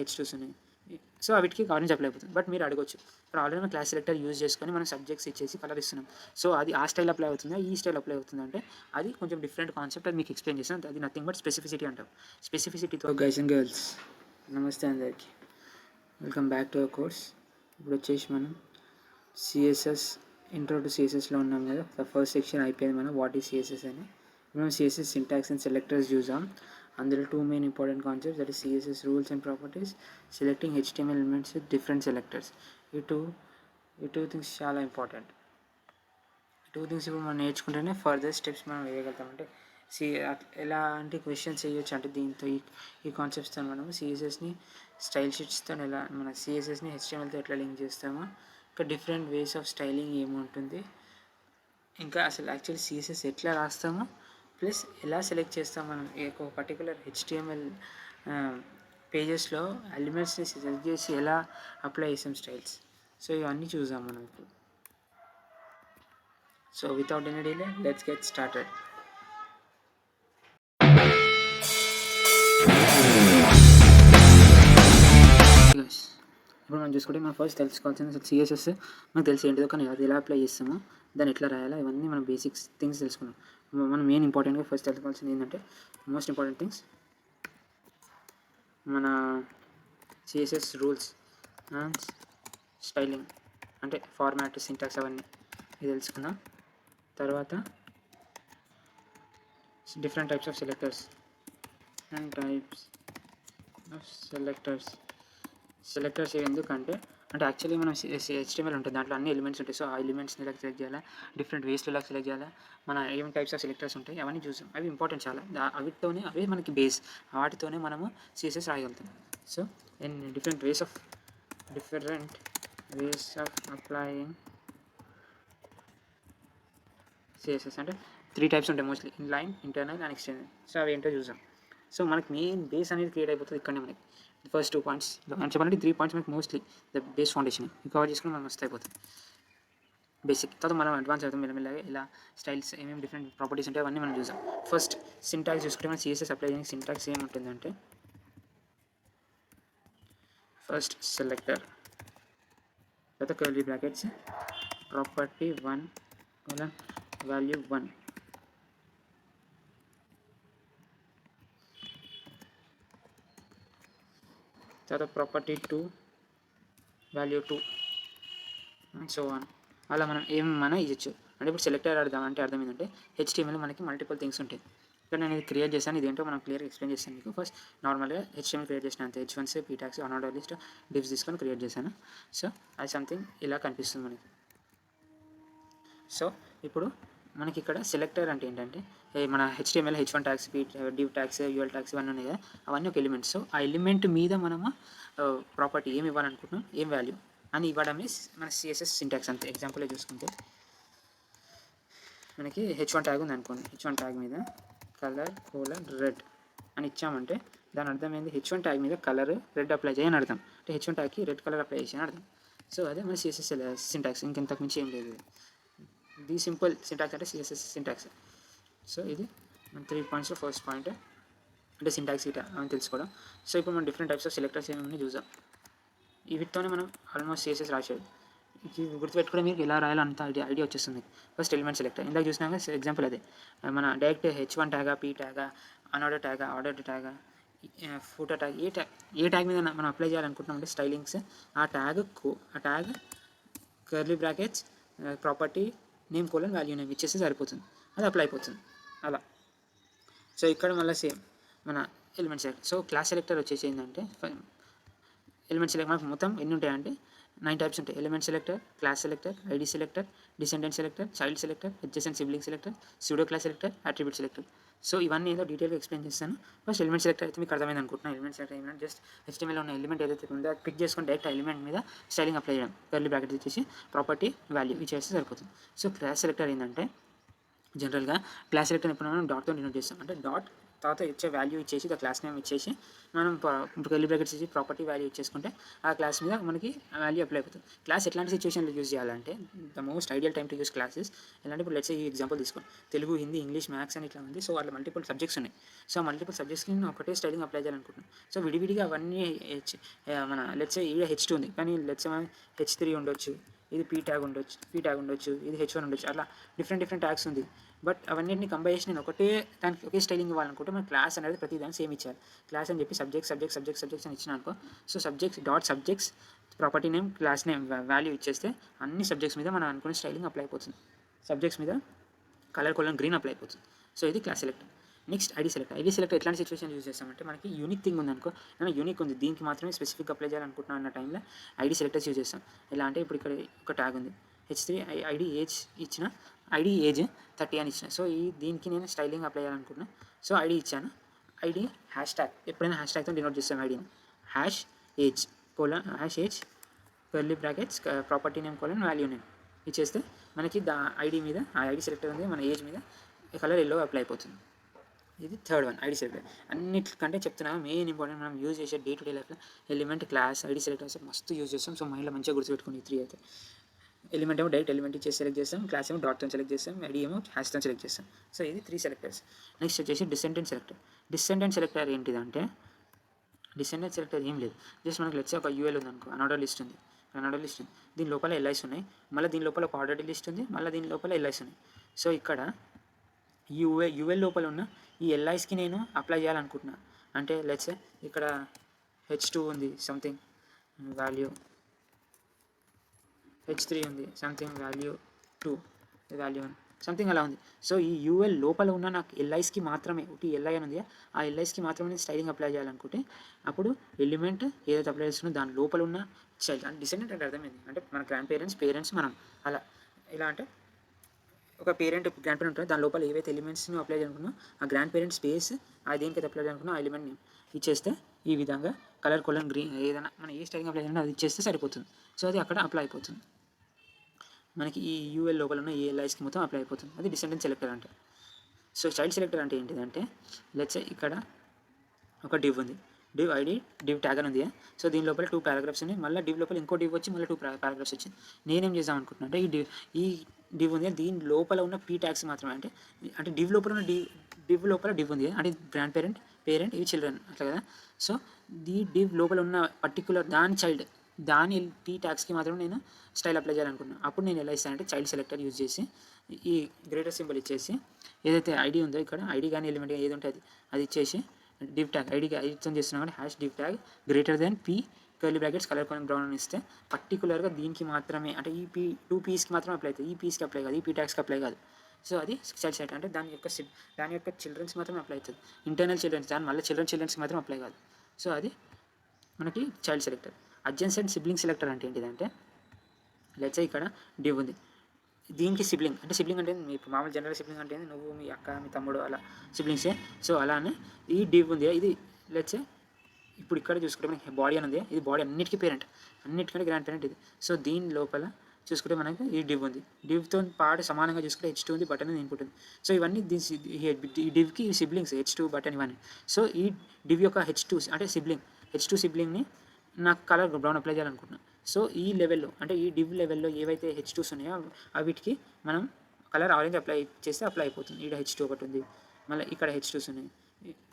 H2s ఉన్నాయి. So వీటికి orange apply అయిపోతుంది. బట్ మీరు అడగొచ్చు, ఇప్పుడు ఆల్రెడీ మనం క్లాస్ సెలెక్టర్ యూజ్ చేసుకొని మనం సబ్జెక్ట్స్ ఇచ్చేసి కలర్ ఇస్తున్నాం. సో అది ఆ స్టైల్ అప్లై అవుతుందా, ఈ స్టైల్ అప్లై అవుతుందా అంటే అది కొంచెం డిఫరెంట్ కాన్సెప్ట్. అది మీకు ఎక్స్ప్లెయిన్ చేస్తాను. అది నథింగ్ బట్ స్పెసిఫిసిటీ అంటాం. స్పెసిఫిసిటీతో గైస్ అండ్ గర్ల్స్, నమస్తే అందరికి, welcome back to our course. ఇప్పుడు వచ్చేసి మనం సిఎస్ఎస్ ఇంట్రో టు సిఎస్ఎస్లో ఉన్నాం కదా. ఫస్ట్ సెక్షన్ అయిపోయింది మనం వాట్ ఈస్ సిఎస్ఎస్ అని. మనం సిఎస్ఎస్ సింటాక్స్ అండ్ సెలెక్టర్స్ చూసాం. అందులో 2 main important concepts, that is CSS rules and properties, selecting HTML elements with different selectors. ఈ టూ థింగ్స్ చాలా ఇంపార్టెంట్. టూ థింగ్స్ ఇప్పుడు మనం నేర్చుకుంటేనే ఫర్దర్ స్టెప్స్ మనం వేయగలుగుతాం. అంటే ఎలాంటి క్వశ్చన్స్ వేయొచ్చు అంటే దీంతో ఈ కాన్సెప్ట్స్తో మనం సిఎస్ఎస్ని స్టైల్ షీట్స్తో ఎలా మన సిఎస్ఎస్ని హెచ్టిఎంఎల్తో ఎట్లా లింక్ చేస్తామో, ఇంకా డిఫరెంట్ వేస్ ఆఫ్ స్టైలింగ్ ఏముంటుంది, ఇంకా అసలు యాక్చువల్లీ సిఎస్ఎస్ ఎట్లా రాస్తామో ప్లస్ ఎలా సెలెక్ట్ చేస్తాం మనం ఒక పర్టికులర్ హెచ్టిఎంఎల్ పేజెస్లో ఎలిమెంట్స్ని సెలెక్ట్ చేసి ఎలా అప్లై చేసాం స్టైల్స్. సో ఇవన్నీ చూసాం మనం ఇప్పుడు. So without any delay let's get started. ఇప్పుడు మనం చూసుకుంటే మనం ఫస్ట్ తెలుసుకోవాల్సింది అసలు సిఎస్ఎస్ మనకు తెలిసి ఏంటిదో, కానీ అది ఎలా అప్లై చేస్తామో, దాన్ని ఎట్లా రాయాలా, ఇవన్నీ మనం బేసిక్స్ థింగ్స్ తెలుసుకున్నాం. మనం మెయిన్ ఇంపార్టెంట్గా ఫస్ట్ తెలుసుకోవాల్సింది ఏంటంటే మోస్ట్ ఇంపార్టెంట్ థింగ్స్ మన సిఎస్ఎస్ రూల్స్ అండ్ స్టైలింగ్, అంటే ఫార్మాట్, సింటాక్స్ అవన్నీ ఇది తెలుసుకుందాం. తర్వాత different types of selectors and types of selectors ఎందుకంటే యాక్చువల్లీ మనం హెచ్టిఎంఎల్ ఉంటుంది, దాంట్లో అన్ని ఎలిమెంట్స్ ఉంటాయి. సో ఆ ఎలిమెంట్స్ని ఎలా సెలెక్ట్ చేయాలా, డిఫరెంట్ వేస్లో ఎలా సెలెక్ట్ చేయాలా, మన ఏం టైప్స్ ఆఫ్ సెలెక్టర్స్ ఉంటాయి అవన్నీ చూసాం. అవి ఇంపార్టెంట్ చాలా. అవే మనకి బేస్, వాటితోనే మనము సిఎస్ఎస్ రాయగలుగుతాం. So in different ways of applying CSS అంటే 3 టైప్స్ ఉంటాయి mostly: inline, internal and external. So అవి ఏంటో చూసాం. సో మనకి మెయిన్ బేస్ అనేది క్రియేట్ అయిపోతుంది ఇక్కడనే. మనకి ఫస్ట్ 2 పాయింట్స్ చెప్పాలంటే 3 పాయింట్స్ మనకి mostly the base foundation cover చేసుకుని మనం మస్తు అయిపోతుంది బేసిక్. తర్వాత మనం అడ్వాన్స్ అవుతాం మెల్లమెల్లగా. ఇలా స్టైల్స్ ఏమేమి డిఫరెంట్ ప్రాపర్టీస్ ఉంటాయి అవన్నీ మనం చూసాం. ఫస్ట్ సింటాక్స్ చూసుకుంటే మనం సిఎస్ఎస్ అప్లై చేయడానికి సింటాక్స్ ఏముంటుందంటే ఫస్ట్ సెలెక్టర్, తర్వాత కర్లీ బ్రాకెట్స్, ప్రాపర్టీ 1 వాల్యూ 1, తర్వాత property 2 value 2 and so on. అలా మనం ఏమన్నా ఇవ్వచ్చు. అంటే ఇప్పుడు సెలెక్టర్ అంటే అర్థం ఏంటంటే హెచ్టిఎంఎల్ మనకి మల్టిపుల్ థింగ్స్ ఉంటాయి. ఇక్కడ నేను ఇది క్రియేట్ చేశాను, ఇదేంటో మనం క్లియర్గా ఎక్స్ప్లెయిన్ చేస్తాను మీకు. ఫస్ట్ నార్మల్గా హెచ్టిఎంఎల్ క్రియేట్ చేసిన అంతే, H1s, P-tags, unorder list, divs తీసుకొని క్రియేట్ చేశాను. సో అది సంథింగ్ ఇలా కనిపిస్తుంది మనకి. సో ఇప్పుడు మనకి ఇక్కడ సెలెక్టర్ అంటే ఏంటంటే మన HTML H1 tags, div tags, UL tags ఇవన్నీ ఉన్నాయి కదా, అవన్నీ ఒక ఎలిమెంట్స్. సో ఆ ఎలిమెంట్ మీద మనము ప్రాపర్టీ ఏమి ఇవ్వాలనుకుంటున్నాం, ఏం వాల్యూ అని ఇవ్వడమే మన సిఎస్ఎస్ సింటాక్స్ అంతే. ఎగ్జాంపుల్ చూసుకుంటే మనకి H1 ట్యాగ్ ఉంది అనుకోండి, H1 ట్యాగ్ మీద కలర్ రెడ్ అని ఇచ్చామంటే దాని అర్థం ఏంది, H1 ట్యాగ్ మీద కలర్ రెడ్ అప్లై చేయని అర్థం. అంటే H1 ట్యాగ్కి రెడ్ కలర్ అప్లై చేసి అని అర్థం. సో అదే మన సిఎస్ఎస్ సింటాక్స్, ఇంకెంతకు మించి ఏం లేదు. ది సింపుల్ సింటాక్స్ అంటే సిఎస్ఎస్ సింటాక్స్. సో ఇది మన 3 పాయింట్స్లో ఫస్ట్ పాయింట్ అంటే సింటాక్స్ ఇట అని తెలుసుకోవడం. సో ఇప్పుడు మనం డిఫరెంట్ టైప్స్ ఆఫ్ సెలెక్టర్స్ ఏమేమి చూద్దాం. వీటితోనే మనం ఆల్మోస్ట్ సిఎస్ఎస్ రాసేది. గుర్తుపెట్టుకుంటే మీకు ఎలా రాయాలో అంత ఐడియా వచ్చేస్తుంది. ఫస్ట్ ఎలిమెంట్ సెలెక్టర్ ఇందాక చూసినాక ఎగ్జాంపుల్ అదే. మన డైరెక్ట్ H1 ట్యాగా, P ట్యాగా, అన్ఆర్డర్ ట్యాగా, ఆర్డర్ ట్యాగా, ఫోటో ట్యాగ్, ఏ ట్యాగ్ మీద మనం అప్లై చేయాలనుకుంటున్నామంటే స్టైలింగ్స్, ఆ tag curly brackets, property name colon value name ఇచ్చేస్తే సరిపోతుంది, అది అప్లై అయిపోతుంది అలా. సో ఇక్కడ మళ్ళీ సేమ్ మన element selector. So class selector వచ్చేసి ఏంటంటే ఎలిమెంట్ సెలెక్ట్ మనకు మొత్తం ఎన్ని ఉంటాయంటే 9 టైప్స్ ఉంటాయి. Element selector, class selector, ID selector, descendant selector, child selector, adjacent sibling selector, pseudo class selector, attribute selector. So ఇవన్నీ ఏదో డీటెయిల్గా ఎక్స్ప్లెయిన్ చేస్తాను. ఫస్ట్ ఎలిమెంట్ సెలెక్టర్ అయితే మీకు అర్థమైంది అనుకుంటున్నాను. ఎలిమెంట్ సెలెక్టర్ ఏంటంటే జస్ట్ HTML ఉన్న ఎలిమెంట్ ఏదైతే ఉందో అది పిక్ చేసుకొని డైరెక్ట్ ఎలిమెంట్ మీద స్టైలింగ్ అప్లై చేయడం, కర్లీ బ్రాకెట్ ఇచ్చేసి ప్రాపర్టీ వాల్యూ ఇచ్చేస్తే సరిపోతుంది. సో క్లాస్ సెలెక్టర్ ఏంటంటే జనరల్గా క్లాస్ సెలెక్టర్ ఎప్పుడు మనం డాట్తో డినోట్ చేస్తాం. అంటే డాట్ తర్వాత ఇచ్చే వాల్యూ ఇచ్చేసి ద క్లాస్ నేమ్ ఇచ్చేసి మనం కర్లీ బ్రాకెట్స్ ఇచ్చి ప్రాపర్టీ వాల్యూ ఇచ్చేసుకుంటే ఆ క్లాస్ మీద మనకి వాల్యూ అప్లై అయిపోతుంది. క్లాస్ ఎట్లాంటి సిచ్యువేషన్లో యూజ్ చేయాలంటే the most ideal time to use classes ఎలాంటి ఇప్పుడు లెట్స్ ఈ ఎగ్జాంపుల్ తీసుకోండి. తెలుగు, హిందీ, ఇంగ్లీష్, మ్యాథ్స్ అని ఇట్లా ఉంది. సో అట్లా మల్టిపుల్ సబ్జెక్ట్స్ ఉన్నాయి. సో మల్టిపుల్ సబ్జెక్ట్స్కి నేను ఒకటే స్టైలింగ్ అప్లై చేయాలనుకుంటున్నాను. సో విడివిడిగా అవన్నీ మన లెట్స్ ఈడ H2 ఉంది, కానీ లెట్స్ H3 ఉండొచ్చు, ఇది పీ ట్యాగ్ ఉండొచ్చు, ఇది H1 ఉండొచ్చు, అట్లా డిఫరెంట్ ట్యాగ్స్ ఉంది. బట్ అవన్నింటిని కంబైన్ చేసి నేను దానికి ఒకే స్టైలింగ్ ఇవ్వాలనుకుంటే మన క్లాస్ అనేది ప్రతి దాన్ని సేమ్ ఇచ్చారు. క్లాస్ అని చెప్పి సబ్జెక్ట్స్ అని ఇచ్చిన అనుకో. So subjects property name, class name, value ఇచ్చేస్తే అన్ని సబ్జెక్ట్స్ మీద మనం అనుకునే స్టైలింగ్ అప్లై అయిపోతుంది. సబ్జెక్ట్స్ మీద కలర్ గ్రీన్ అప్లై అయిపోతుంది. సో ఇది class selector. Next ID selector ఎట్లాంటి సిచ్యువేషన్ యూజ్ చేస్తామంటే మనకి యూనిక్ థింగ్ ఉందనుకో, యూనిక్ ఉంది దీనికి మాత్రమే స్పెసిఫిక్ అప్లై చేయాలనుకుంటున్నాను అన్న టైంలో ఐడి సెలెక్టర్స్ యూజ్ చేస్తాం. ఎలా అంటే ఇప్పుడు ఇక్కడ ఒక ట్యాగ్ ఉంది H3 ఐడి ఏజ్ ఇచ్చిన, ఐడి ఏజ్ 30 అని ఇచ్చిన. సో దీనికి నేను స్టైలింగ్ అప్లై చేయాలనుకుంటున్నా. సో ఐడి ఇచ్చాను, ఐడి హ్యాష్ ట్యాగ్, ఎప్పుడైనా హ్యాష్ ట్యాగ్తో డినోట్ చేస్తాం ఐడిని. #Age curly brackets property name value name ఇచ్చేస్తే మనకి ఐడి మీద ఆ ఐడి సెలెక్టర్ ఉంది, మన ఏజ్ మీద కలర్ ఎల్లో అప్లై అయిపోతుంది. ఇది థర్డ్ వన్, ఐడి సెలెక్టర్. అన్నిటికంటే చెప్తున్నా మెయిన్ ఇంపార్టెంట్ మనం యూజ్ చేసే డే టు డే లైఫ్లో ఎలిమెంట్, క్లాస్, ఐడి సెలెక్టర్స్ మస్తు యూజ్ చేస్తాం. సో మైండ్లో మంచిగా గుర్తుపెట్టుకుని 3 అయితే ఎలిమెంట్ ఏమో డైరెక్ట్ ఎలిమెంట్ ఇచ్చేసి సెలెక్ట్ చేస్తాం, క్లాస్ ఏమో డాట్తో సెలెక్ట్ చేస్తాం, ఐడి ఏమో హ్యాష్తో సెలెక్ట్ చేస్తాం. సో ఇది 3 సెలెక్టర్స్. నెక్స్ట్ వచ్చేసి డిసెండెంట్ సెలెక్టర్ ఏంటిదంటే డిసెండెంట్ సెలెక్టర్ ఏం లేదు, జస్ట్ మనకి లెట్స్ ఒక యూఎల్ ఉందనుకో, అనార్డర్ లిస్ట్ ఉంది. దీని లోపల ఎల్ఐస్ ఉన్నాయి, మళ్ళీ దీని లోపల ఒక ఆర్డర్డ్ లిస్ట్ ఉంది, మళ్ళీ దీని లోపల ఎల్ఐస్ ఉన్నాయి. సో ఇక్కడ యూఎల్ లోపల ఉన్న ఈ ఎల్ఐస్కి నేను అప్లై చేయాలనుకుంటున్నా. అంటే లెట్స్ ఇక్కడ H2 ఉంది సంథింగ్ వాల్యూ, H3 ఉంది సంథింగ్ వాల్యూ 2, వాల్యూ 1 సంథింగ్ అలా ఉంది. సో ఈ యూఎల్ లోపల ఉన్న నాకు ఎల్ఐస్కి మాత్రమే, ఒకటి ఎల్ఐ అని ఉంది, ఆ ఎల్ఐస్కి మాత్రమే నేను స్టైలింగ్ అప్లై చేయాలనుకుంటే అప్పుడు ఎలిమెంట్ ఏదైతే అప్లై చేస్తుందో దాని లోపల ఉన్న చైల్డ్ అంటే డిసెండెంట్ అంటే అర్థమైంది. అంటే మన గ్రాండ్ పేరెంట్స్ మనం అలా ఇలా అంటే ఒక గ్రాండ్ పేరెంట్ ఉంటుంది, దాని లోపల ఏవైతే ఎలిమెంట్స్ని అప్లై చేయాలనుకున్నా ఆ గ్రాండ్ పేరెంట్ స్పేస్ ఆ దేనికైతే అప్లై చేయాలనుకున్నా ఆ ఎలిమెంట్ నేమ్ ఇచ్చేస్తే ఈ విధంగా కలర్ గ్రీన్ ఏదైనా మనం ఏ స్టైలింగ్ అప్లై చేయాలంటే అది ఇచ్చేస్తే సరిపోతుంది. సో అది అక్కడ అప్లై అయిపోతుంది. మనకి ఈ యూఎల్ లోపల ఉన్న ఏ ఎల్ఐస్కి మొత్తం అప్లై అయిపోతుంది. అది డిసెండెంట్ సెలెక్టర్ అంటే. సో చైల్డ్ సెలెక్టర్ అంటే ఏంటిదంటే లెట్స్ ఇక్కడ ఒక డివ్ ఉంది, డివ్ ట్యాగ్ అని ఉంది. సో దీని లోపల 2 పారాగ్రాఫ్స్ ఉన్నాయి, మళ్ళీ డివ్ లోపల ఇంకో డివ్ వచ్చి మళ్ళీ 2 పారాగ్రాఫ్స్ వచ్చింది. నేనేం చేద్దాం అనుకుంటున్నా అంటే ఈ డివ్ ఉంది, దీని లోపల ఉన్న పీ ట్యాగ్స్ మాత్రమే, అంటే డివ్ లోపల ఉన్న డివ్ ఉంది, అంటే గ్రాండ్ పేరెంట్ ఇవి చిల్డ్రన్ అట్లా కదా. సో డివ్ లోపల ఉన్న పర్టికులర్ దాని పీ ట్యాగ్స్కి మాత్రం నేను స్టైల్ అప్లై చేయాలనుకున్నాను. అప్పుడు నేను ఎలా ఇస్తానంటే చైల్డ్ సెలెక్టర్ యూజ్ చేసి ఈ గ్రేటర్ సింబల్ ఇచ్చేసి ఏదైతే ఐడి ఉందో ఇక్కడ ఐడి కానీ ఎలిమెంట్ ఏది ఉంటే అది ఇచ్చేసి డివ్ ట్యాగ్ ఐడితో చేస్తున్నాం కానీ #div tag greater than P curly brackets colour brown అని ఇస్తే పర్టికులర్గా దీనికి మాత్రమే, అంటే ఈ 2 పీస్కి మాత్రమే అప్లై అవుతుంది, ఈ పీస్కి అప్లై కాదు, ఈ పీ ట్యాగ్స్కి అప్లై కాదు. సో అది చైల్డ్ సెలెక్టర్ అంటే దాని యొక్క చిల్డ్రన్స్కి మాత్రమే అప్లై అవుతుంది, ఇంటర్నల్ చిల్డ్రన్స్, దాని మళ్ళీ చిల్డ్రన్స్కి మాత్రం అప్లై కాదు. సో అది మనకి చైల్డ్ సెలెక్టర్. అడ్జెసెంట్ సిబ్లింగ్ సెలెక్టర్ అంటే ఏంటిదంటే లెట్స్ ఇక్కడ డివ్ ఉంది, దీనికి సిబ్లింగ్ అంటే మీ మామూలు జనరల్ సిబ్లింగ్ అంటే నువ్వు, మీ అక్క, మీ తమ్ముడు అలా సిబ్లింగ్సే. సో అలానే ఈ డివ్ ఉంది, ఇది లెట్స్ ఇప్పుడు ఇక్కడ చూసుకుంటే మనకి బాడీ అని ఉంది, ఇది బాడీ అన్నిటికంటే గ్రాండ్ పేరెంట్ ఇది. సో దీని లోపల చూసుకుంటే మనకి ఈ డివ్ ఉంది, డివ్తో పాటు సమానంగా చూసుకుంటే H2 ఉంది, బటన్ అనేది ఇన్పుట్ ఉంది. సో ఇవన్నీ ఈ డివ్కి సిబ్లింగ్స్ H2 బటన్ ఇవన్నీ. సో ఈ డివ్ యొక్క H2 అంటే H2 సిబ్లింగ్ని నాకు కలర్ బ్రౌన్ అప్లై చేయాలనుకుంటున్నాను. సో ఈ లెవెల్లో అంటే ఈ డివ్ లెవెల్లో ఏవైతే H2s ఉన్నాయో వీటికి మనం కలర్ ఆరెంజ్ అప్లై చేస్తే అప్లై అయిపోతుంది. ఇక్కడ H2 ఒకటి ఉంది, మళ్ళీ ఇక్కడ H2s ఉన్నాయి,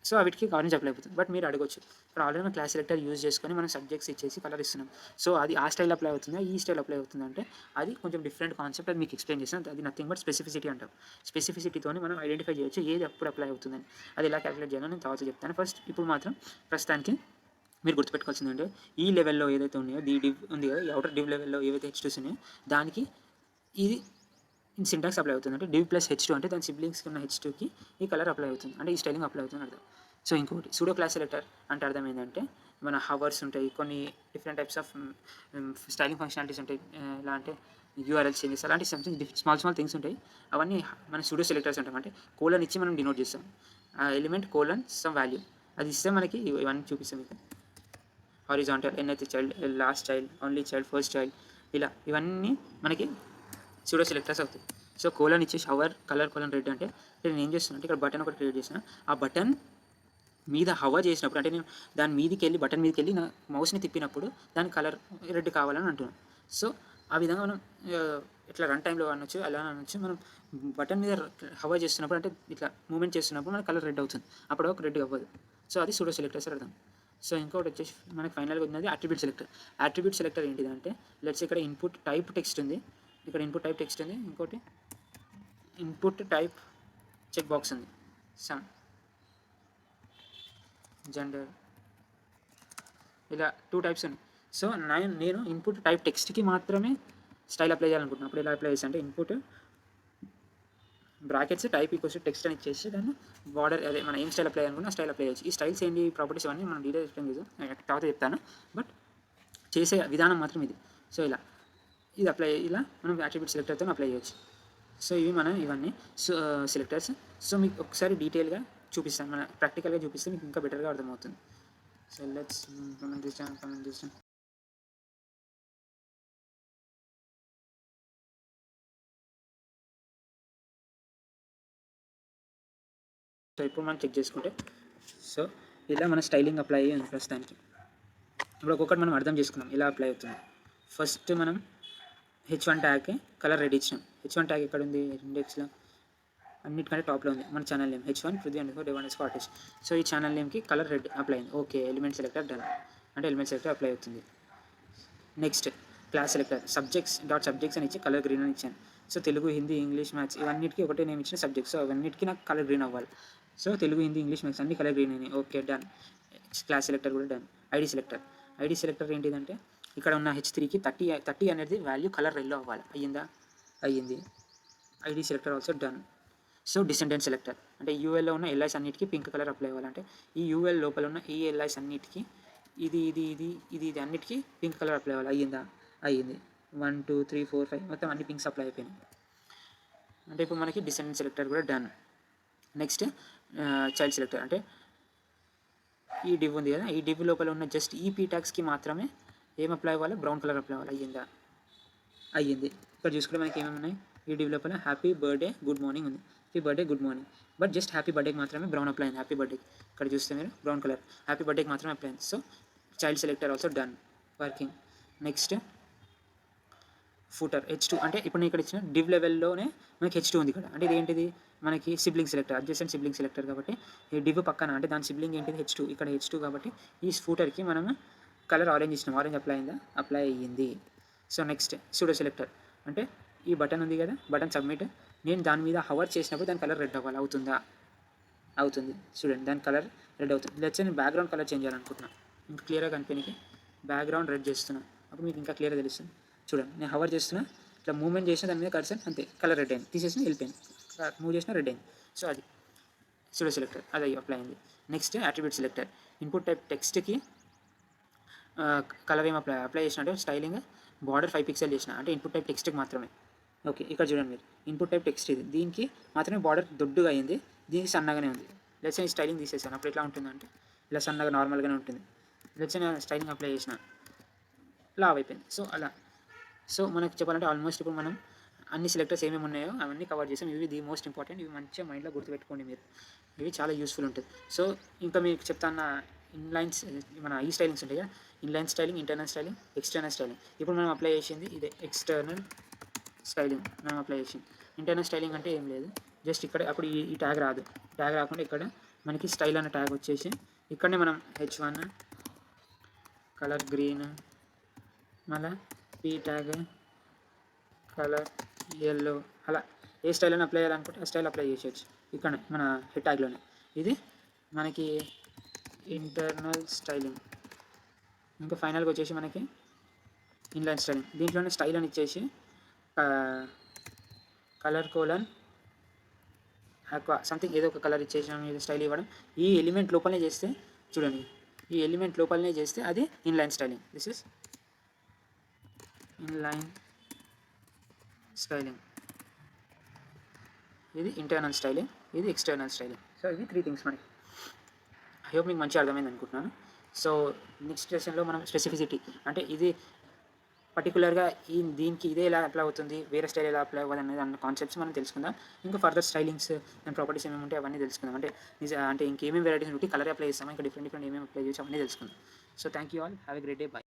సో వీటికి ఆరెంజ్ అప్లై అయిపోతుంది. బట్ మీరు అడగొచ్చు, ఇప్పుడు ఆల్రెడీ మనం క్లాస్ సెలెక్టర్ యూజ్ చేసుకొని మనం సబ్జెక్ట్స్ ఇచ్చేసి కలర్ ఇస్తున్నాం. సో అది ఆ స్టైల్ అప్లై అవుతుందా, ఈ స్టైల్ అప్లై అవుతుంది అంటే అది కొంచెం డిఫరెంట్ కాన్సెప్ట్. అది మీకు ఎక్స్ప్లెయిన్ చేస్తాను. అది నథింగ్ బట్ స్పెసిఫిసిటీ అంటాం. స్పెసిఫిసిటీతో మనం ఐడెంటిఫై చేయొచ్చు ఏది అప్పుడు అప్లై అవుతుందని. అది ఎలా క్యాలిక్యులేట్ చేయాలో నేను తర్వాత చెప్తాను. ఇప్పుడు మాత్రం ప్రస్తుతానికి మీరు గుర్తుపెట్టుకోవాల్సింది అంటే ఈ లెవెల్లో ఏదైతే ఉన్నాయో ఈ డివ్ ఉంది కదా, ఈ అవుటర్ డివ్ లెవెల్లో ఏవైతే H2s ఉన్నాయో దానికి ఇది సింటాక్స్ అప్లై అవుతుంది. అంటే డివ్ ప్లస్ H2 అంటే దాని సిబ్లింగ్స్కి ఉన్న H2కి ఈ కలర్ అప్లై అవుతుంది, అంటే ఈ స్టైలింగ్ అప్లై అవుతుంది అర్థం. సో ఇంకోటి సూడో క్లాస్ సెలెక్టర్ అంటే అర్థం ఏంటంటే మన హవర్స్ ఉంటాయి, కొన్ని different types of styling functionalities ఉంటాయి. ఎలా అంటే URL చేంజెస్ అలాంటి సంథింగ్ స్మాల్ థింగ్స్ ఉంటాయి. అవన్నీ మన సూడో సెలెక్టర్స్ ఉంటాం. అంటే కోలన్ ఇచ్చి మనం డినోట్ చేస్తాం, ఎలిమెంట్ కోలన్ సమ్ వాల్యూ అది ఇస్తే మనకి ఇవన్నీ చూపిస్తాం. మీకు హారిజాంటల్ ఎన్నైతే child, last child, only child, first child, ఇలా ఇవన్నీ మనకి సూడో సెలెక్టర్స్ అవుతాయి. సో కోలన్ ఇచ్చేసి అవర్ కలర్ రెడ్ అంటే నేను ఏం చేస్తున్నా అంటే ఇక్కడ బటన్ ఒకటి క్రియేట్ చేసిన, ఆ బటన్ మీద హవర్ చేసినప్పుడు అంటే నేను దాని మీదకి వెళ్ళి బటన్ మీదకి వెళ్ళి నా మౌస్ని తిప్పినప్పుడు దాని కలర్ రెడ్ కావాలని అంటున్నాను. సో ఆ విధంగా మనం ఇట్లా రన్ టైంలో అనొచ్చు, అలా అనొచ్చు. మనం బటన్ మీద హవర్ చేస్తున్నప్పుడు అంటే ఇట్లా మూమెంట్ చేస్తున్నప్పుడు మన కలర్ రెడ్ అవుతుంది, అప్పుడు ఒక రెడ్ అవ్వదు. సో అది సూడో సెలెక్టర్స్ అర్థం. సో ఇంకోటి వచ్చేసి మనకి ఫైనల్గా ఉన్నది అట్రిబ్యూట్ సెలెక్టర్. అట్రిబ్యూట్ సెలెక్టర్ ఏంటిదంటే లెట్స్ ఇక్కడ ఇన్పుట్ టైప్ టెక్స్ట్ ఉంది, ఇక్కడ ఇన్పుట్ టైప్ టెక్స్ట్ ఉంది, ఇంకోటి ఇన్పుట్ టైప్ చెక్ బాక్స్ ఉంది, సమ్ జెండర్, ఇలా 2 టైప్స్ ఉన్నాయి. సో నేను ఇన్పుట్ టైప్ టెక్స్ట్కి మాత్రమే స్టైల్ అప్లై చేయాలనుకుంటున్నాను. అప్పుడు ఎలా అప్లై చేసి అంటే input brackets type equals text అని ఇచ్చేసి దాన్ని బార్డర్ అదే మనం ఏం స్టైల్ అప్లై అనుకున్నా స్టైల్ అప్లై చేయొచ్చు. ఈ స్టైల్స్ ఏంటి ప్రాపర్టీస్ అన్నీ మనం డీటెయిల్ ఎక్స్ప్లెయిన్ చేద్దాం, తర్వాత చెప్తాను. బట్ చేసే విధానం మాత్రం ఇది. సో ఇది అప్లై ఇలా మనం అట్రిబ్యూట్ సెలెక్టర్తో అప్లై చేయొచ్చు. సో ఇవి మనం ఇవన్నీ సెలెక్టర్స్. సో మీకు ఒకసారి డీటెయిల్గా చూపిస్తాను, మన ప్రాక్టికల్గా చూపిస్తే మీకు ఇంకా బెటర్గా అర్థమవుతుంది. So let's implement this. So ఇప్పుడు మనం చెక్ చేసుకుంటే సో ఇలా మన స్టైలింగ్ అప్లై అయ్యింది ప్రస్తుతానికి. ఇప్పుడు ఒక్కొక్కటి మనం అర్థం చేసుకున్నాం ఎలా అప్లై అవుతుంది. ఫస్ట్ మనం H1 ట్యాగ్కి కలర్ రెడ్ ఇచ్చినాం. H1 ట్యాగ్ ఎక్కడ ఉంది, ఇండెక్స్లో అన్నిటికంటే టాప్లో ఉంది మన channel name H1 Prithvi_Dev_Artist. So ఈ ఛానల్ నేమ్కి కలర్ రెడ్ అప్లై అయింది. ఓకే, ఎలిమెంట్ సెలెక్టర్ డన్ అంటే ఎలిమెంట్ సెలెక్టర్ అప్లై అవుతుంది. నెక్స్ట్ క్లాస్ సెలెక్టర్ సబ్జెక్ట్స్ అని ఇచ్చి కలర్ గ్రీన్ అని ఇచ్చాను. So Telugu, Hindi, English, maths ఇవన్నిటికీ ఒకటే నేమ్ ఇచ్చిన సబ్జెక్ట్స్. సో అవన్నిటికీ నాకు కలర్ గ్రీన్ అవ్వాలి. So Telugu, Hindi, English, maths అన్ని కలర్ గ్రీన్ అయినాయి. Okay done. క్లాస్ సెలెక్టర్ కూడా డన్. ఐడి సెలెక్టర్ ఏంటిదంటే ఇక్కడ ఉన్న H3కి 30 అనేది వాల్యూ కలర్ రెడ్లో అవ్వాలి. అయ్యింది. ID selector also done. So descendant selector అంటే యూఎల్లో ఉన్న ఎల్ఐస్ అన్నిటికీ పింక్ కలర్ అప్లై అవ్వాలంటే ఈ యూఎల్ లోపల ఉన్న ఈ ఎల్ఐస్ అన్నిటికీ ఇది అన్నిటికీ పింక్ కలర్ అప్లై అవ్వాలి. అయ్యింది. 1 2 3 4 5 మొత్తం అన్ని పింక్స్ అప్లై అయిపోయినాయి. అంటే ఇప్పుడు మనకి డిసెండెంట్ సెలెక్టర్ కూడా డన్. నెక్స్ట్ చైల్డ్ సెలెక్టర్ అంటే ఈ డివ్ ఉంది కదా, ఈ డివ్ లోపల ఉన్న జస్ట్ ఈ పీ ట్యాగ్స్కి మాత్రమే ఏం అప్లై అవ్వాలి, బ్రౌన్ కలర్ అప్లై అవ్వాలి. అయ్యింది. ఇక్కడ చూసుకుంటే మనకి ఏమేమి ఉన్నాయి, ఈ డివ్ లోపల హ్యాపీ బర్త్డే గుడ్ మార్నింగ్ ఉంది. Happy birthday good morning, but just happy బర్త్డేకి మాత్రమే బ్రౌన్ అప్లై అయింది. హ్యాపీ బర్త్డేకి ఇక్కడ చూస్తే మీరు బ్రౌన్ కలర్ హ్యాపీ బర్త్డేకి మాత్రమే అప్లై అయింది. So child selector also done working. Next footer H2 అంటే ఇప్పుడు నేను ఇక్కడ ఇచ్చిన డివ్ లెవెల్లోనే మనకి H2 ఉంది ఇక్కడ. అంటే ఇది ఏంటిది మనకి sibling selector, adjacent sibling selector కాబట్టి ఈ డివ్ పక్కన అంటే దాని సిబ్లింగ్ ఏంటిది H2, ఇక్కడ H2 కాబట్టి ఈ ఫూటర్కి మనం కలర్ ఆరెంజ్ ఇచ్చినాం. ఆరెంజ్ అప్లై అయ్యింది. సో నెక్స్ట్ సూడో సెలెక్టర్ అంటే ఈ బటన్ ఉంది కదా, బటన్ సబ్మిట్, నేను దాని మీద హవర్ చేసినప్పుడు దాని కలర్ రెడ్ అవ్వాలి. అవుతుంది చూడండి, దాని కలర్ రెడ్ అవుతుంది. లెట్స్ నేను బ్యాక్గ్రౌండ్ కలర్ చేంజ్ చేయాలనుకుంటున్నాను, ఇంకా క్లియర్గా కనిపించడానికి బ్యాక్గ్రౌండ్ రెడ్ చేస్తున్నాను. అప్పుడు మీకు ఇంకా క్లియర్గా తెలుస్తుంది. చూడండి, నేను హవర్ చేస్తున్నా, ఇట్లా మూవ్మెంట్ చేసిన దాని మీద కర్సర్ అంతే కలర్ రెడ్ అయింది, తీసేసిన వెళ్ళిపోయింది, మూవ్ చేసిన రెడ్ అయింది. సో అది సూడో సెలెక్టర్, అది అప్లై అయింది. Next attribute selector input type టెక్స్ట్కి కలర్ ఏం అప్లై చేసిన అంటే స్టైలింగ్ బార్డర్ 5 పిక్సెల్ చేసిన అంటే ఇన్పుట్ టైప్ టెక్స్ట్కి మాత్రమే. ఓకే, ఇక్కడ చూడండి మీరు ఇన్పుట్ టైప్ టెక్స్ట్ ఇది, దీనికి మాత్రమే బార్డర్ దొడ్డుగా అయింది, దీనికి సన్నగానే ఉంది. లెట్స్ నేను స్టైలింగ్ తీసేసాను, అప్పుడు ఎట్లా ఉంటుందంటే ఇలా సన్నగా నార్మల్గానే ఉంటుంది. లెట్స్ నేను స్టైలింగ్ అప్లై చేసిన లావ్ అయిపోయింది. సో అలా సో మనకు చెప్పాలంటే ఆల్మోస్ట్ ఇప్పుడు మనం అన్ని సెలెక్టర్స్ ఏమేమి ఉన్నాయో అవన్నీ కవర్ చేసాం. ఇవి ది మోస్ట్ ఇంపార్టెంట్, ఇవి మంచిగా మైండ్లో గుర్తుపెట్టుకోండి మీరు, ఇవి చాలా యూస్ఫుల్ ఉంటుంది. సో ఇంకా మీకు చెప్తాన్న ఇన్లైన్స్ మన ఈ స్టైలింగ్స్ ఉంటాయి కదా, inline styling, internal styling, external styling. ఇప్పుడు మనం అప్లై చేసింది ఇదే ఎక్స్టర్నల్ స్టైలింగ్ మనం అప్లై చేసింది. ఇంటర్నల్ స్టైలింగ్ అంటే ఏం లేదు, జస్ట్ ఇక్కడ అప్పుడు ఈ ట్యాగ్ రాదు, ట్యాగ్ రాకుండా ఇక్కడ మనకి స్టైల్ అనే ట్యాగ్ వచ్చేసి ఇక్కడనే మనం H1 కలర్ గ్రీన్, మళ్ళీ పీ ట్యాగ్ కలర్ ఎల్లో, అలా ఏ స్టైల్ అని అప్లై చేయాలనుకుంటే ఆ స్టైల్ అప్లై చేసేయచ్చు ఇక్కడ మన హెడ్ ట్యాగ్లోనే. ఇది మనకి ఇంటర్నల్ స్టైలింగ్. ఇంకా ఫైనల్గా వచ్చేసి మనకి ఇన్లైన్ స్టైలింగ్, దీంట్లోనే స్టైల్ అని ఇచ్చేసి కలర్ కోలన్ ఆక్వా సంథింగ్ ఏదో ఒక కలర్ ఇచ్చేసి ఇది స్టైల్ ఇవ్వడం. ఈ ఎలిమెంట్ లోపలనే చేస్తే చూడండి, ఈ ఎలిమెంట్ లోపలనే చేస్తే అది inline styling. This is inline styling. ఇది ఇంటర్నల్ స్టైలింగ్, ఇది ఎక్స్టర్నల్ స్టైలింగ్. సో ఇవి 3 థింగ్స్ మనకి. ఐ హోప్ మీకు మంచిగా అర్థమైంది అనుకుంటున్నాను. సో నెక్స్ట్ సెషన్లో మనం స్పెసిఫిసిటీ అంటే ఇది పర్టికులర్గా దీనికి ఇదే ఎలా అప్లై అవుతుంది, వేరే స్టైల్ ఎలా అప్లై అవ్వదు అనేది అన్న కాన్సెప్ట్స్ మనం తెలుసుకుందాం. ఇంకా ఫర్దర్ స్టైలింగ్స్ అండ్ ప్రాపర్టీస్ ఏమేమి ఉంటాయి అవన్నీ తెలుసుకుందాం. అంటే ఇంకేమేమి వెరైటీస్ ఉంటే కలర్ అప్లై చేస్తామో ఇంకా డిఫరెంట్ ఏమేమి అప్లై చేయొచ్చు అవన్నీ తెలుసుకుందాం. So thank you all, have a great day, by.